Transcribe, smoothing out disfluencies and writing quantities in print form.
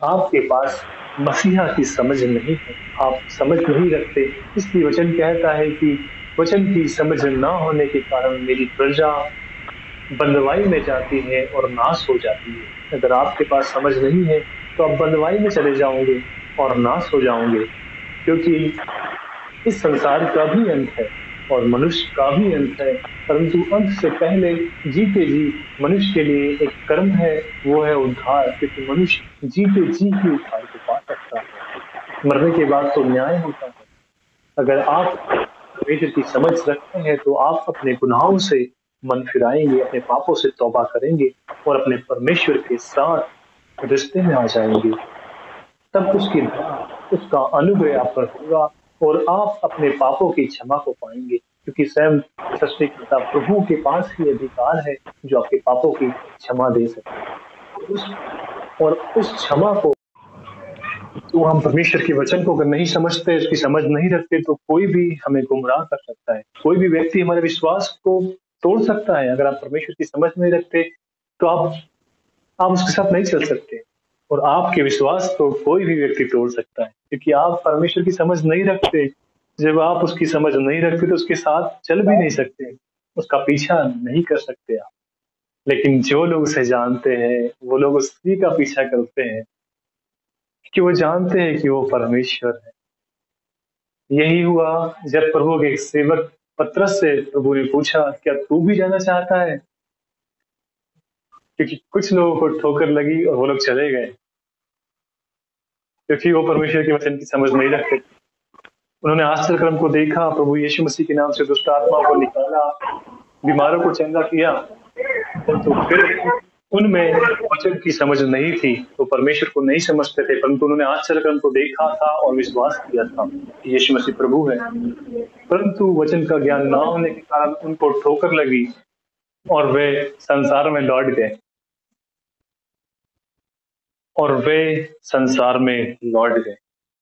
आपके पास मसीहा की समझ नहीं है, आप समझ नहीं रखते। इसलिए वचन कहता है कि वचन की समझ ना होने के कारण मेरी प्रजा बंदवाई में जाती है और नाश हो जाती है। अगर आपके पास समझ नहीं है तो आप बंदवाई में चले जाओगे और नाश हो जाओगे, क्योंकि इस संसार का भी अंत है और मनुष्य का भी अंत है। परंतु अंत से पहले जीते जी मनुष्य के लिए एक कर्म है, वो है उद्धार, क्योंकि मनुष्य जीते जी ही उद्धार को पा सकता है। मरने के बाद तो न्याय होता है। अगर आप परमेश्वर की समझ रखते हैं तो आप अपने गुनाहों से मन फिराएंगे, अपने पापों से तौबा करेंगे और अपने परमेश्वर के साथ रिश्ते में आ जाएंगे। तब उसकी दया, उसका अनुग्रह आप पर होगा और आप अपने पापों की क्षमा को पाएंगे, क्योंकि स्वयं सृष्टिकर्ता प्रभु के पास ही अधिकार है जो आपके पापों की क्षमा दे सकता है। उस क्षमा को, तो हम परमेश्वर के वचन को अगर नहीं समझते, उसकी समझ नहीं रखते, तो कोई भी हमें गुमराह कर सकता है, कोई भी व्यक्ति हमारे विश्वास को तोड़ सकता है। अगर आप परमेश्वर की समझ नहीं रखते तो आप उसके साथ नहीं चल सकते, और आपके विश्वास को कोई भी व्यक्ति तोड़ सकता है, क्योंकि आप परमेश्वर की समझ नहीं रखते। जब आप उसकी समझ नहीं रखते तो उसके साथ चल भी नहीं सकते, उसका पीछा नहीं कर सकते आप। लेकिन जो लोग उसे जानते हैं वो लोग उसी का पीछा करते हैं, कि वो जानते हैं कि वो परमेश्वर है। यही हुआ जब प्रभु के एक सेवक पतरस से प्रभु ने पूछा, क्या तू भी जाना चाहता है? क्योंकि कुछ लोगों को ठोकर लगी और वो लोग चले गए, क्योंकि वो परमेश्वर के वचन की समझ नहीं रखते थे। उन्होंने आश्चर्य क्रम को देखा, प्रभु यीशु मसीह के नाम से दुष्ट आत्माओं को निकाला, बीमारों को चंगा किया, परंतु फिर उनमें वचन की समझ नहीं थी, तो परमेश्वर को नहीं समझते थे। परंतु उन्होंने आश्चर्य क्रम को देखा था और विश्वास किया था कि यीशु मसीह प्रभु है। परंतु वचन का ज्ञान ना होने के कारण उनको ठोकर लगी और वे संसार में लौट गए, और वे संसार में लौट गए।